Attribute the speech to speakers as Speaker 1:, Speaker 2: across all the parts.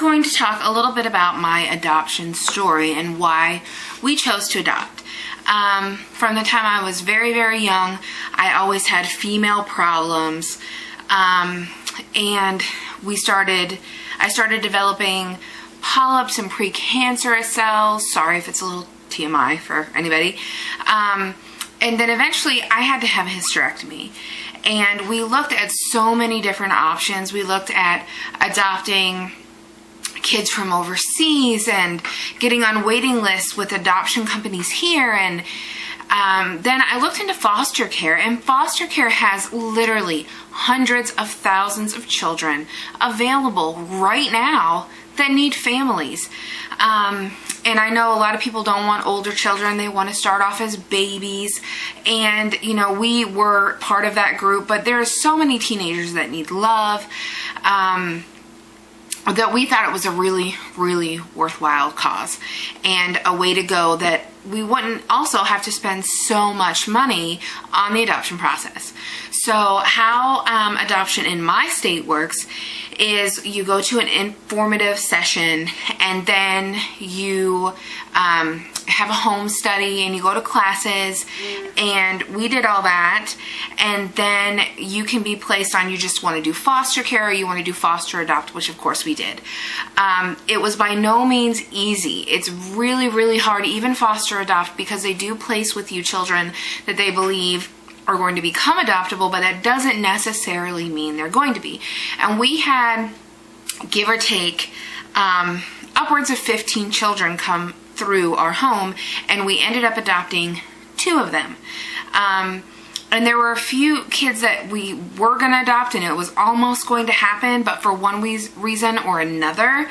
Speaker 1: going to talk a little bit about my adoption story and why we chose to adopt. From the time I was very, very young, I always had female problems, and I started developing polyps and precancerous cells. Sorry if it's a little TMI for anybody. And then eventually I had to have a hysterectomy. And we looked at so many different options. We looked at adopting kids from overseas and getting on waiting lists with adoption companies here. And then I looked into foster care, and foster care has literally hundreds of thousands of children available right now that need families. And I know a lot of people don't want older children. They want to start off as babies. And, you know, we were part of that group, but there are so many teenagers that need love, that we thought it was a really, really worthwhile cause and a way to go that we wouldn't also have to spend so much money on the adoption process. So how adoption in my state works is you go to an informative session, and then you have a home study, and you go to classes, and we did all that. And then you can be placed on, you just want to do foster care or you want to do foster adopt, which of course we did. It was by no means easy. It's really, really hard, even foster adopt, because they do place with you children that they believe are going to become adoptable, but that doesn't necessarily mean they're going to be. And we had, give or take, upwards of 15 children come through our home, and we ended up adopting 2 of them. And there were a few kids that we were going to adopt, and it was almost going to happen, but for one reason or another,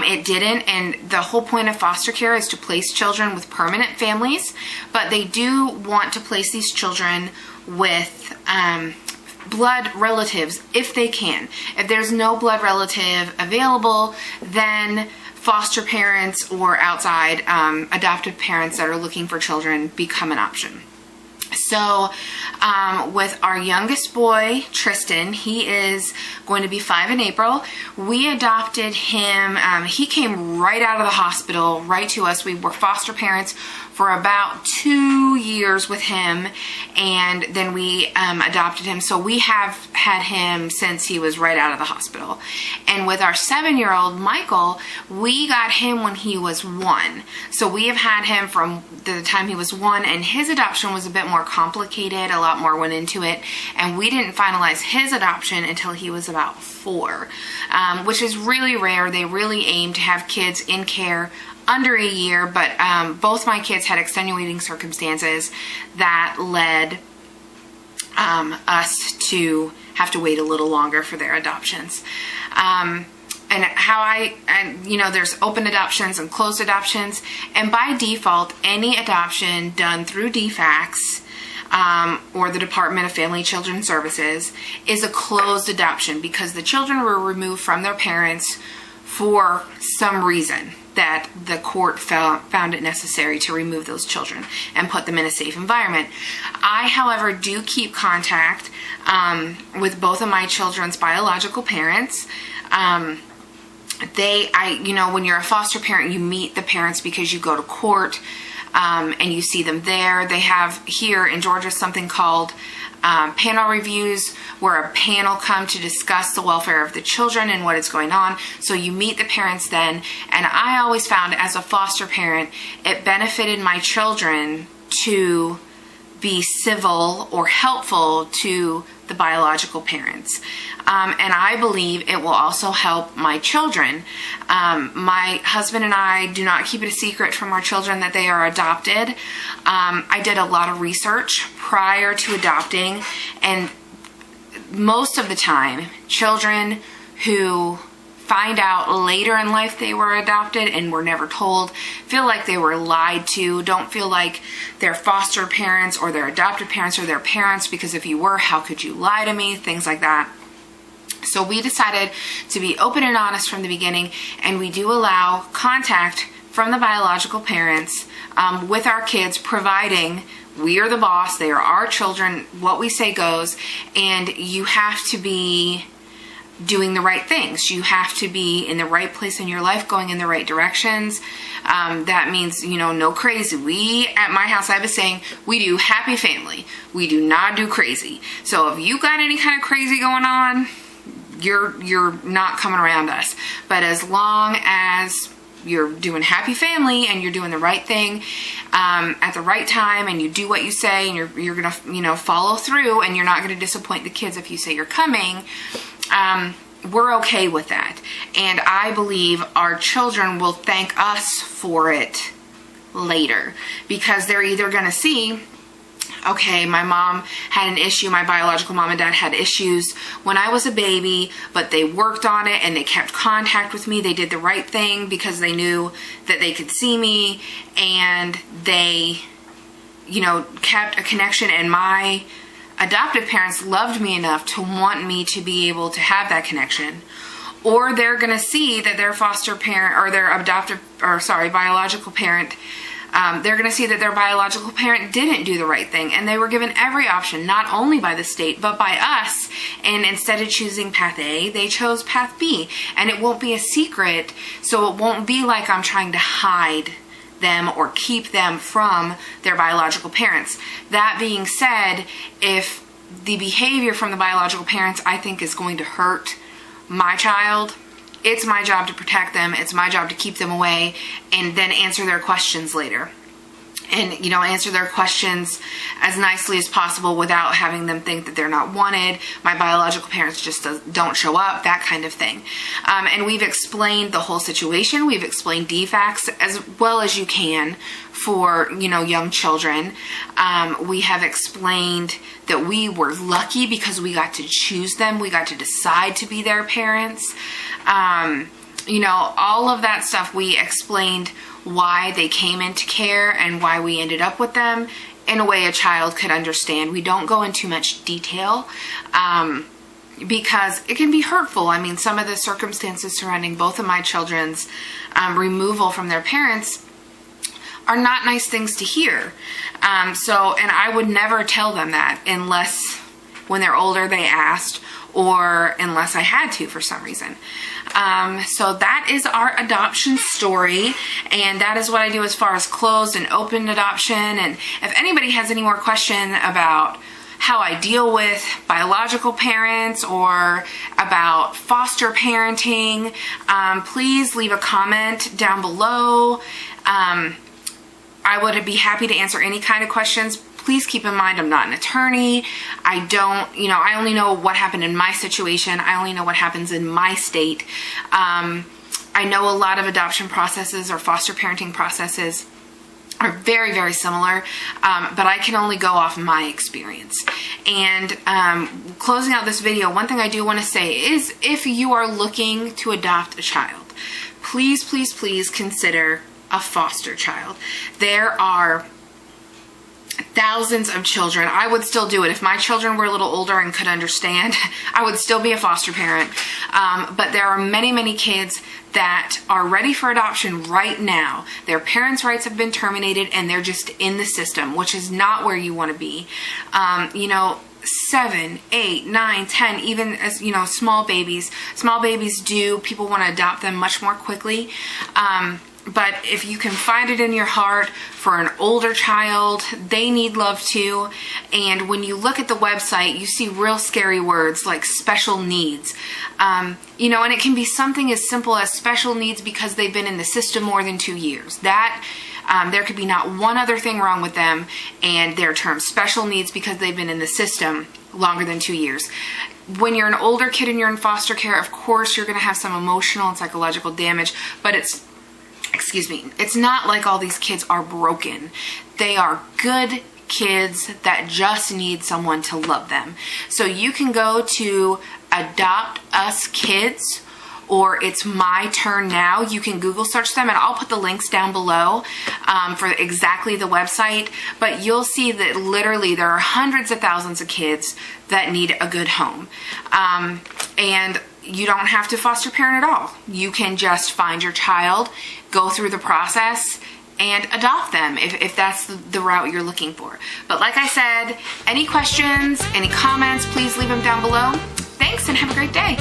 Speaker 1: it didn't. And the whole point of foster care is to place children with permanent families, but they do want to place these children with blood relatives if they can. If there's no blood relative available, then foster parents or outside adoptive parents that are looking for children become an option. So with our youngest boy, Tristan, he is going to be 5 in April. We adopted him. He came right out of the hospital, right to us. We were foster parents for about 2 years with him, and then we adopted him. So we have had him since he was right out of the hospital. And with our 7-year-old Michael, we got him when he was 1. So we have had him from the time he was 1, and his adoption was a bit more complicated. A lot more went into it, and we didn't finalize his adoption until he was about 4, which is really rare. They really aim to have kids in care under a year, but both my kids had extenuating circumstances that led us to have to wait a little longer for their adoptions. And there's open adoptions and closed adoptions, and by default, any adoption done through DFACS or the Department of Family and Children Services is a closed adoption because the children were removed from their parents for some reason that the court found it necessary to remove those children and put them in a safe environment. I, however, do keep contact with both of my children's biological parents. When you're a foster parent, you meet the parents because you go to court and you see them there. They have here in Georgia something called panel reviews, where a panel come to discuss the welfare of the children and what is going on. So you meet the parents then, and I always found as a foster parent, it benefited my children to be civil or helpful to the biological parents. And I believe it will also help my children. My husband and I do not keep it a secret from our children that they are adopted. I did a lot of research prior to adopting, and most of the time, children who find out later in life they were adopted and were never told feel like they were lied to, don't feel like their foster parents or their adopted parents are their parents, because if you were, how could you lie to me, things like that. So we decided to be open and honest from the beginning, and we do allow contact from the biological parents with our kids, providing we are the boss, they are our children, what we say goes, and you have to be doing the right things. You have to be in the right place in your life, going in the right directions. That means, no crazy. We, at my house, I have a saying, we do happy family. We do not do crazy. So if you got any kind of crazy going on, you're not coming around us. But as long as you're doing happy family and you're doing the right thing at the right time, and you do what you say, and you're gonna follow through, and you're not gonna disappoint the kids if you say you're coming, we're okay with that. And I believe our children will thank us for it later, because they're either gonna see, okay, my mom had an issue, my biological mom and dad had issues when I was a baby, but they worked on it and they kept contact with me. They did the right thing because they knew that they could see me, and they, kept a connection, and my adoptive parents loved me enough to want me to be able to have that connection. Or they're gonna see that their foster parent, or their biological parent, they're going to see that their biological parent didn't do the right thing, and they were given every option, not only by the state, but by us. And instead of choosing path A, they chose path B. And it won't be a secret, so it won't be like I'm trying to hide them or keep them from their biological parents. That being said, if the behavior from the biological parents, I think, is going to hurt my child, it's my job to protect them. It's my job to keep them away, and then answer their questions later. And, answer their questions as nicely as possible without having them think that they're not wanted. My biological parents just don't show up, that kind of thing. And we've explained the whole situation. We've explained DFACS as well as you can for, young children. We have explained that we were lucky because we got to choose them. We got to decide to be their parents. All of that stuff, we explained why they came into care and why we ended up with them in a way a child could understand. We don't go into much detail because it can be hurtful. I mean, some of the circumstances surrounding both of my children's removal from their parents are not nice things to hear. And I would never tell them that unless when they're older they asked, or unless I had to for some reason. So that is our adoption story, and that is what I do as far as closed and open adoption. And if anybody has any more question about how I deal with biological parents or about foster parenting, please leave a comment down below. I would be happy to answer any kind of questions. Please keep in mind, I'm not an attorney. I only know what happened in my situation. I only know what happens in my state. I know a lot of adoption processes or foster parenting processes are very, very similar, but I can only go off my experience. And closing out this video, one thing I do want to say is, if you are looking to adopt a child, please, please, please consider a foster child. There are thousands of children. I would still do it. If my children were a little older and could understand, I would still be a foster parent. But there are many, many kids that are ready for adoption right now. Their parents' rights have been terminated and they're just in the system, which is not where you want to be. 7, 8, 9, 10, even as, small babies. Small babies people want to adopt them much more quickly. But if you can find it in your heart for an older child, they need love too. And when you look at the website, you see real scary words like special needs. And it can be something as simple as special needs because they've been in the system more than 2 years. There could be not one other thing wrong with them, and they're termed special needs because they've been in the system longer than 2 years. When you're an older kid and you're in foster care, of course you're going to have some emotional and psychological damage, but it's not like all these kids are broken. They are good kids that just need someone to love them. So you can go to Adopt Us Kids, or It's My Turn Now. You can Google search them, and I'll put the links down below for exactly the website. But you'll see that literally there are hundreds of thousands of kids that need a good home. And you don't have to foster parent at all. You can just find your child, go through the process, and adopt them if that's the route you're looking for. But like I said, any questions, any comments, please leave them down below. Thanks, and have a great day.